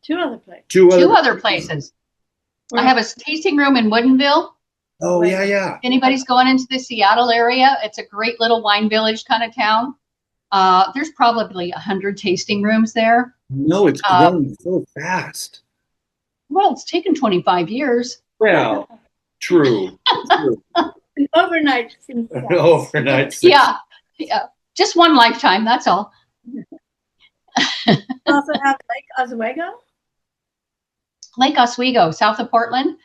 Two other places. Two other places. I have a tasting room in Woodinville. Oh, yeah. If anybody's going into the Seattle area, it's a great little wine village kind of town. There's probably 100 tasting rooms there. No, it's growing so fast. Well, it's taken 25 years. Well, true. An overnight success. An overnight success. Yeah, yeah, just one lifetime. That's all. You also have Lake Oswego. Lake Oswego, south of Portland.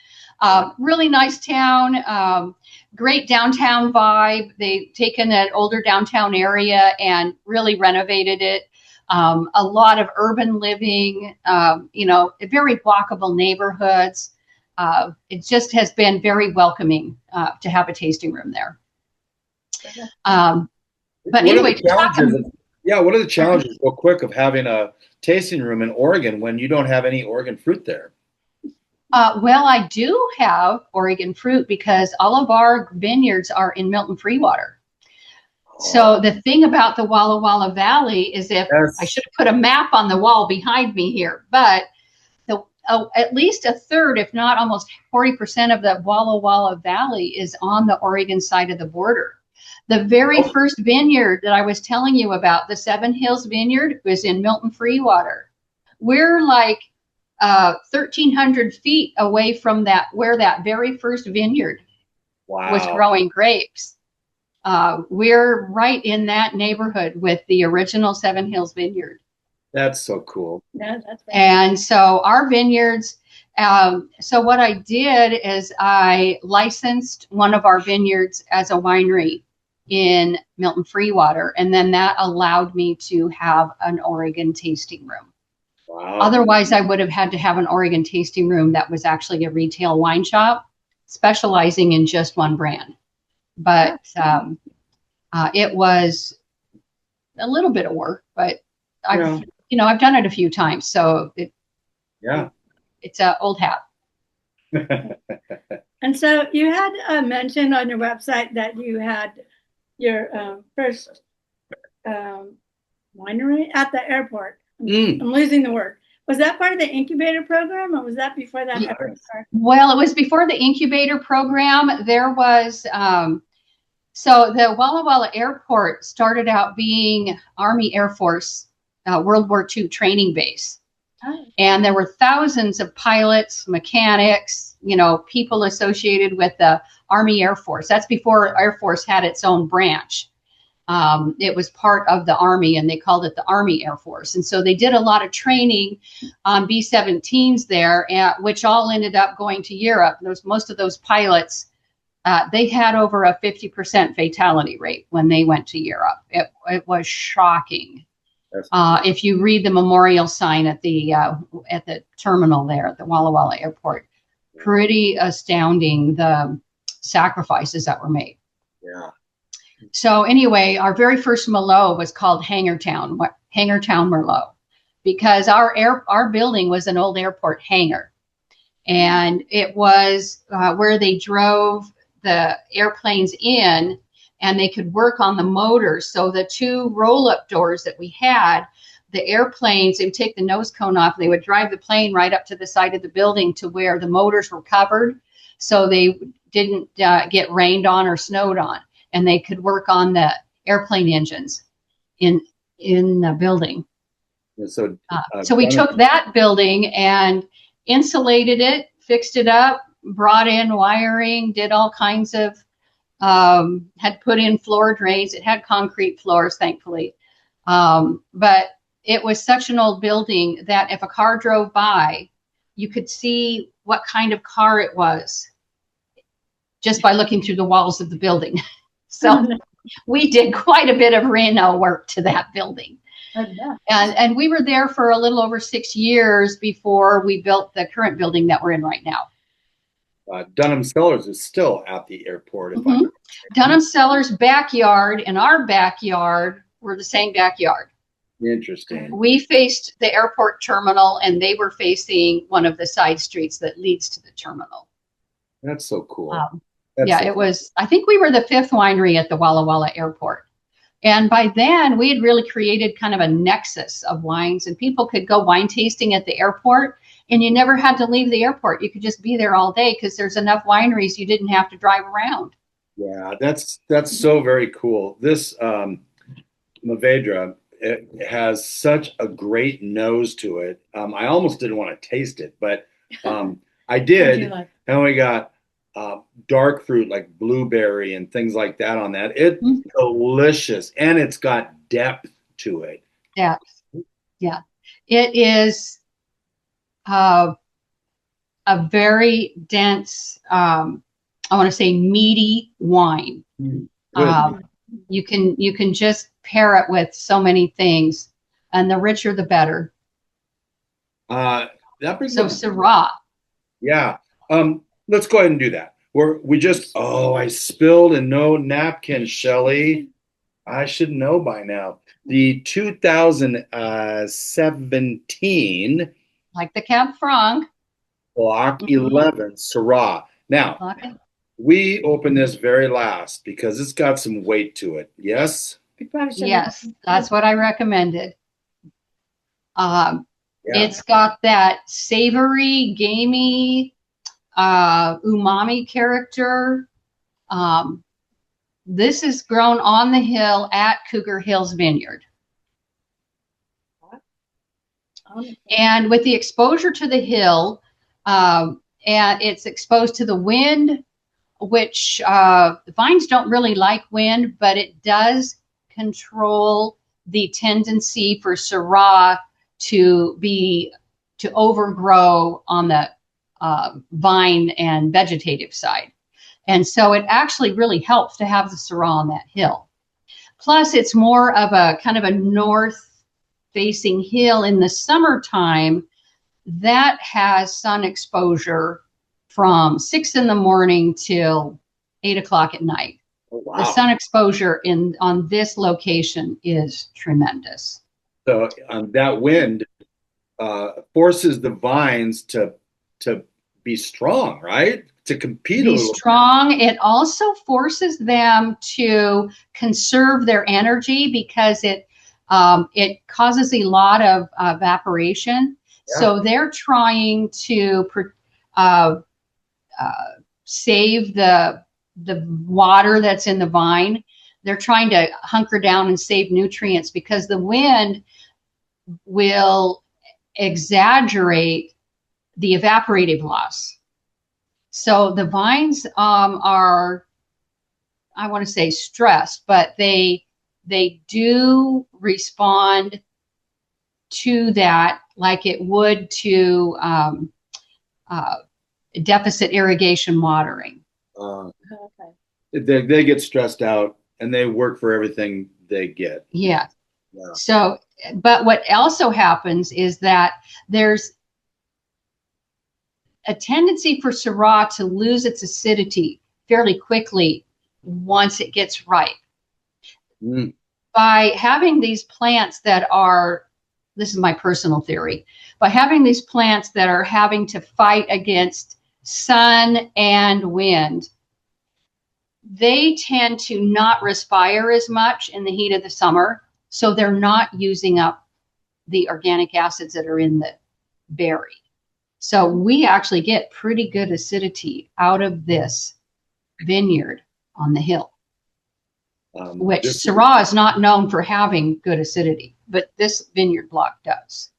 Really nice town. Great downtown vibe. They've taken an older downtown area and really renovated it. A lot of urban living, very walkable neighborhoods. It just has been very welcoming to have a tasting room there. But anyway, what are the challenges, real quick, of having a tasting room in Oregon when you don't have any Oregon fruit there? Well, I do have Oregon fruit because all of our vineyards are in Milton-Freewater. So the thing about the Walla Walla Valley is I should have put a map on the wall behind me here, but at least a third, if not almost 40% of the Walla Walla Valley is on the Oregon side of the border. The very first vineyard that I was telling you about, the Seven Hills Vineyard, was in Milton-Freewater. We're like 1,300 feet away from where that very first vineyard was growing grapes. We're right in that neighborhood with the original Seven Hills Vineyard. That's so cool. Yeah, that's right. And so our vineyards, so what I did is I licensed one of our vineyards as a winery in Milton-Freewater, and then that allowed me to have an Oregon tasting room. Wow. Otherwise, I would have had to have an Oregon tasting room that was actually a retail wine shop specializing in just one brand. But it was a little bit of work, but I've done it a few times. So it's an old hat. And so you had mentioned on your website that you had your first winery at the airport. I'm losing the word. Was that part of the incubator program, or was that before that ever started? Well, it was before the incubator program. There was, so the Walla Walla Airport started out being Army Air Force World War II training base. Oh. And there were thousands of pilots, mechanics, people associated with the Army Air Force. That's before Air Force had its own branch. It was part of the Army, and they called it the Army Air Force. And so they did a lot of training on B-17s there, which all ended up going to Europe. Most of those pilots, they had over a 50% fatality rate when they went to Europe. It was shocking. If you read the memorial sign at the terminal there at the Walla Walla Airport, pretty astounding the sacrifices that were made. Yeah. So anyway, our very first Merlot was called Hangartown Merlot, because our building was an old airport hangar, and it was where they drove the airplanes in, and they could work on the motors. So the two roll-up doors that we had, the airplanes, they would take the nose cone off, they would drive the plane right up to the side of the building to where the motors were covered, so they didn't get rained on or snowed on. And they could work on the airplane engines in the building. So we took that building and insulated it, fixed it up, brought in wiring, did all kinds of, had put in floor drains. It had concrete floors, thankfully. But it was such an old building that if a car drove by, you could see what kind of car it was just by looking through the walls of the building. So we did quite a bit of reno work to that building. And we were there for a little over 6 years before we built the current building that we're in right now. Dunham Cellars is still at the airport. Dunham Cellars' backyard and our backyard were the same backyard. Interesting. We faced the airport terminal, and they were facing one of the side streets that leads to the terminal. That's so cool. It was, I think we were the 5th winery at the Walla Walla Airport. And by then we had really created kind of a nexus of wines, and people could go wine tasting at the airport, and you never had to leave the airport. You could just be there all day because there's enough wineries. You didn't have to drive around. Yeah, that's so very cool. This Mourvèdre, it has such a great nose to it. I almost didn't want to taste it, but I did. And we got dark fruit like blueberry and things like that on that. It's Mhm. delicious, and it's got depth to it. Yeah, yeah. It is uh, a very dense, I want to say meaty wine. Good. You can just pair it with so many things, and the richer the better. That brings So up, Syrah. yeah. Let's go ahead and do that. I spilled and no napkin, Shelly. I should know by now. The 2017 Like the Cab Franc. Block Mhm. 11 Syrah. Now, Okay. we open this very last because it's got some weight to it. Yes? We probably should have- Yes, that's what I recommended. Um, Yeah. It's got that savory, gamey, umami character. Um, this is grown on the hill at Cougar Hills Vineyard. And with the exposure to the hill, and it's exposed to the wind, which vines don't really like wind, but it does control the tendency for Syrah to overgrow on the vine and vegetative side. And so it actually really helps to have the Syrah on that hill. Plus, it's more of a kind of a north facing hill in the summertime that has sun exposure from 6 in the morning till 8 o'clock at night. Oh, wow. The sun exposure on this location is tremendous. So that wind forces the vines to be strong, right? To compete a Be little. strong. It also forces them to conserve their energy because it causes a lot of evaporation. Yeah. So they're trying to save the water that's in the vine. They're trying to hunker down and save nutrients because the wind will exaggerate the evaporative loss. So the vines are, I want to say stressed, but they do respond to that like it would to deficit irrigation watering. Okay. They get stressed out and they work for everything they get. Yeah. Yeah. So, but what also happens is that there's a tendency for Syrah to lose its acidity fairly quickly once it gets ripe. Mm. By having these plants that are, this is my personal theory, by having these plants that are having to fight against sun and wind, they tend to not respire as much in the heat of the summer. So they're not using up the organic acids that are in the berry. So we actually get pretty good acidity out of this vineyard on the hill, which Syrah is not known for having good acidity, but this vineyard block does.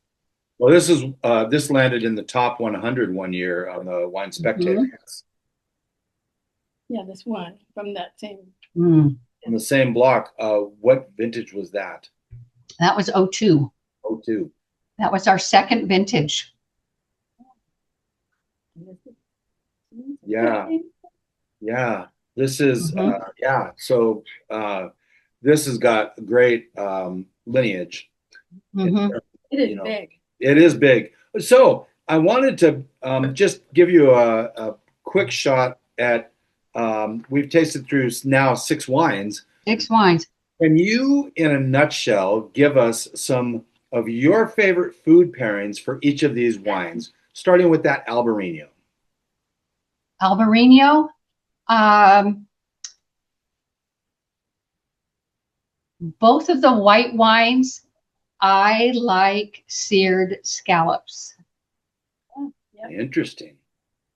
Well, this landed in the top 100 one year on the Wine Spectator. Mm-hmm. Yeah, this one from that same. Mm. On the same block. What vintage was that? That was 02. 02. That was our second vintage. Yeah. Yeah. This is, Mm-hmm. yeah. So this has got great lineage. Mm-hmm. It is big. It is big. So I wanted to just give you a quick shot at, we've tasted through now 6 wines. 6 wines. Can you, in a nutshell, give us some of your favorite food pairings for each of these wines, starting with that Albariño? Albariño, both of the white wines, I like seared scallops. Oh, yeah. Interesting.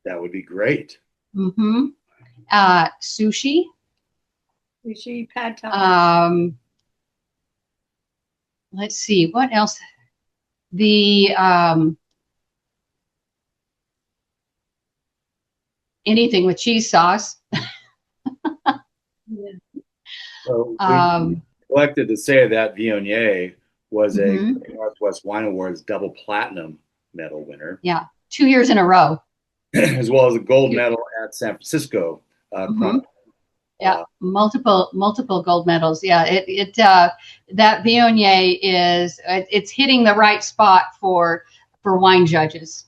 That would be great. Mm-hmm. Sushi. Sushi, pad thai. Let's see, what else? The anything with cheese sauce. Yeah. So we neglected to say that Voignier was a Northwest Wine Awards double platinum medal winner. Yeah, 2 years in a row. As well as a gold medal at San Francisco. Yeah, multiple gold medals. Yeah, that Viognier it's hitting the right spot for wine judges.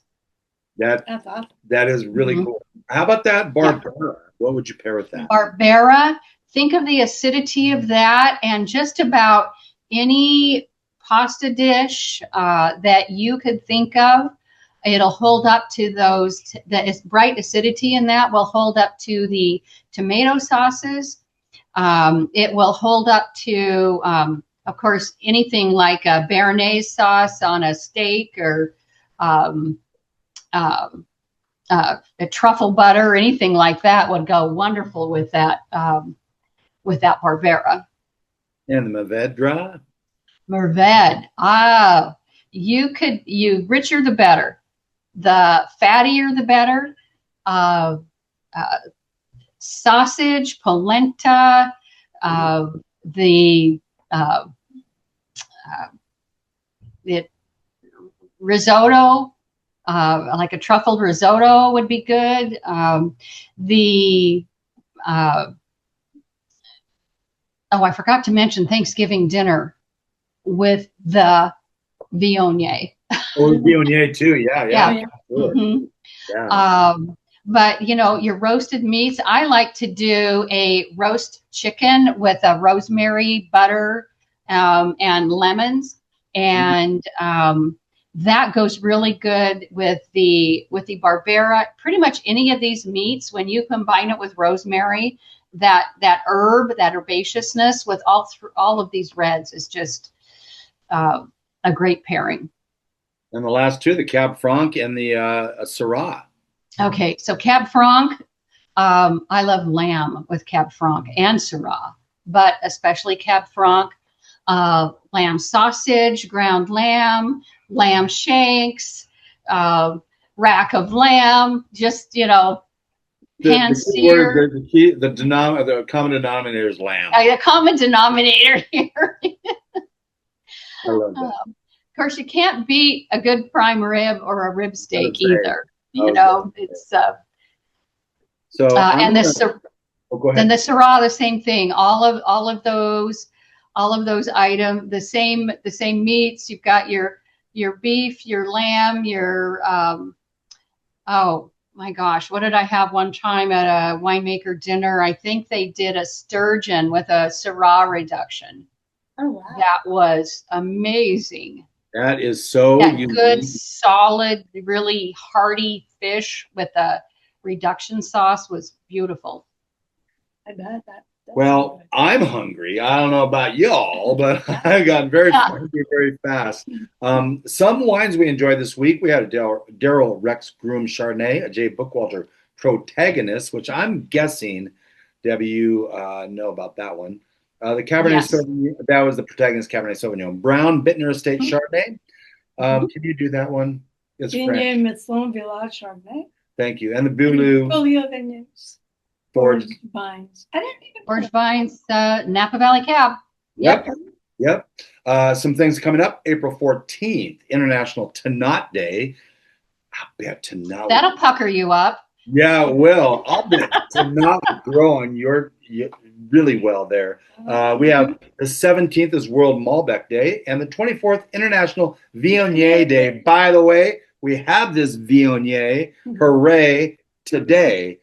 That's awesome. That is really cool. How about that Barbera? Yeah. What would you pair with that? Barbera. Think of the acidity of that, and just about any pasta dish that you could think of. It'll hold up to those, the bright acidity in that will hold up to the tomato sauces. It will hold up to, of course, anything like a Béarnaise sauce on a steak, or a truffle butter, or anything like that would go wonderful with that Barbera. And the Mourvèdre? Mourvèdre. You richer the better. The fattier the better. Sausage, polenta, the risotto, like a truffled risotto would be good. I forgot to mention Thanksgiving dinner with the Viognier. Oh, Viognier too. Yeah. Sure. Yeah. But your roasted meats. I like to do a roast chicken with a rosemary, butter, and lemons, and that goes really good with the Barbera. Pretty much any of these meats, when you combine it with rosemary, that herb, that herbaceousness with all of these reds is just a great pairing. And the last two, the Cab Franc and the Syrah. Okay, so Cab Franc, I love lamb with Cab Franc and Syrah, but especially Cab Franc, lamb sausage, ground lamb, lamb shanks, rack of lamb, just, pan-seared. The common denominator is lamb. The common denominator here. I love that. Of course, you can't beat a good prime rib or a rib steak either. It's so. And go ahead. And the Syrah, the same thing. All of those items, the same meats. You've got your beef, your lamb, your oh my gosh, what did I have one time at a winemaker dinner? I think they did a sturgeon with a Syrah reduction. Oh wow, that was amazing. That is so good, solid, really hearty fish with a reduction sauce was beautiful. I bet that. Well, I'm hungry. I don't know about y'all, but I got very hungry very fast. Some wines we enjoyed this week. We had a Daryl Rex Groom Chardonnay, a Jay Bookwalter Protagonist, which I'm guessing, Debbie, you know about that one. The Cabernet Sauvignon, that was the Protagonist Cabernet Sauvignon. Brown Bittner Estate Chardonnay. Can you do that one? It's French. Maison Village Chardonnay. Thank you. And the Beaulieu Forged Vines. Forged Vines, Napa Valley Cab. Yep. Some things coming up. April 14th, International Tannat Day. I bet Tannat. That'll pucker you up. Yeah, it will. I'll bet Tannat growing really well there. We have the 17th is World Malbec Day and the 24th International Viognier Day. By the way, we have this Viognier. Hooray today.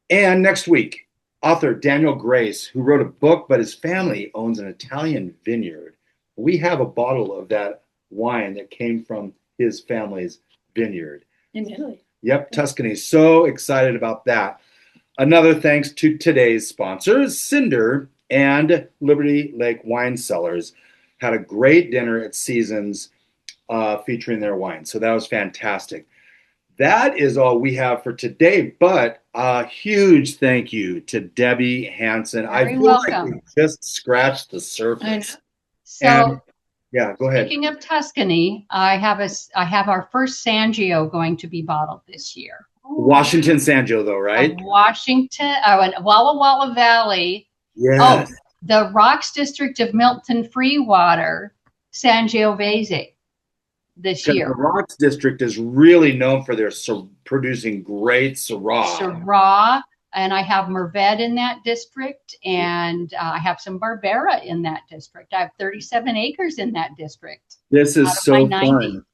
And next week, author Daniel Grace, who wrote a book, but his family owns an Italian vineyard. We have a bottle of that wine that came from his family's vineyard. In Italy. Yep, Tuscany. So excited about that. Another thanks to today's sponsors, Cinder and Liberty Lake Wine Cellars. Had a great dinner at Seasons featuring their wine. So that was fantastic. That is all we have for today, but a huge thank you to Debbie Hansen. I feel like we just scratched the surface. So, go ahead. Speaking of Tuscany, I have our first Sangio going to be bottled this year. Washington Sanjo, though, right? Washington, in Walla Walla Valley. Yes. Oh, the Rocks District of Milton Freewater, Sangiovese this year. The Rocks District is really known for their producing great Syrah. Syrah, and I have Mourvèdre in that district, and I have some Barbera in that district. I have 37 acres in that district. This is so fun.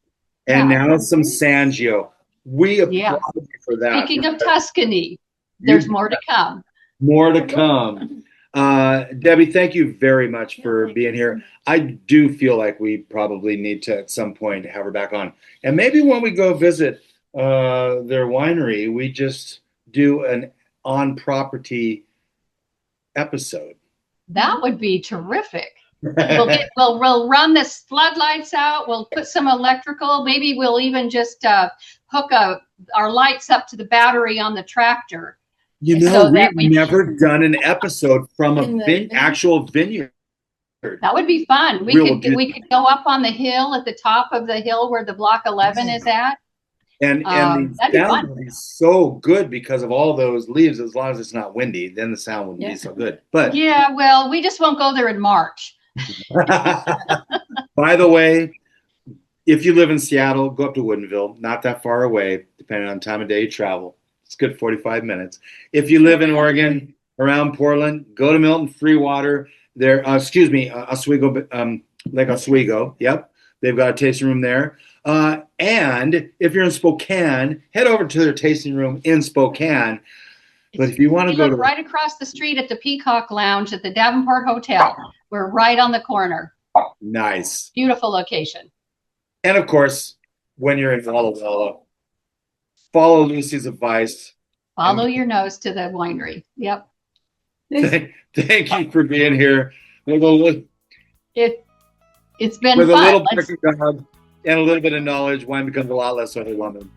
And now some Sangio. We applaud you for that. Speaking of Tuscany, there's more to come. More to come. Debbie, thank you very much for being here. I do feel like we probably need to at some point have her back on. And maybe when we go visit their winery, we just do an on-property episode. That would be terrific. We'll run the floodlights out. We'll put some electrical. Maybe we'll even just hook our lights up to the battery on the tractor. You know, we've never done an episode from an actual vineyard. That would be fun. We could go up on the hill at the top of the hill where the Block 11 is at. And the sound would be so good because of all those leaves. As long as it's not windy, then the sound wouldn't be so good. But yeah, well, we just won't go there in March. By the way, if you live in Seattle, go up to Woodinville. Not that far away, depending on time of day you travel. It's good 45 minutes. If you live in Oregon, around Portland, go to Milton Freewater. There, Oswego, Lake Oswego. Yep, they've got a tasting room there. And if you're in Spokane, head over to their tasting room in Spokane. But if you want to go to right across the street at the Peacock Lounge at the Davenport Hotel, we're right on the corner. Nice, beautiful location. And of course, when you're in Walla Walla, follow Lucy's advice. Follow your nose to the winery. Yep. Thank you for being here. It's been with fun. A little background and a little bit of knowledge, wine becomes a lot less overwhelming.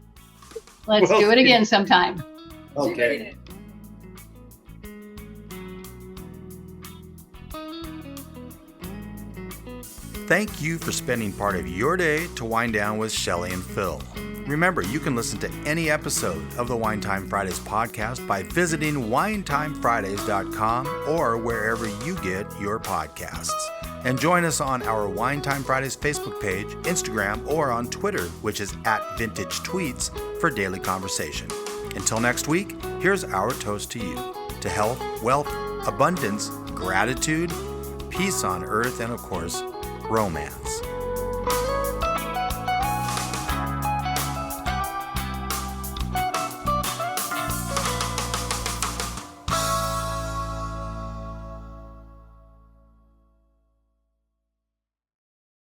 Let's do it again sometime. Okay. Thank you for spending part of your day to wind down with Shelley and Phil. Remember, you can listen to any episode of the Wine Time Fridays podcast by visiting winetimefridays.com or wherever you get your podcasts. And join us on our Wine Time Fridays Facebook page, Instagram, or on Twitter, which is @VintageTweets, for daily conversation. Until next week, here's our toast to you, to health, wealth, abundance, gratitude, peace on earth, and of course, romance.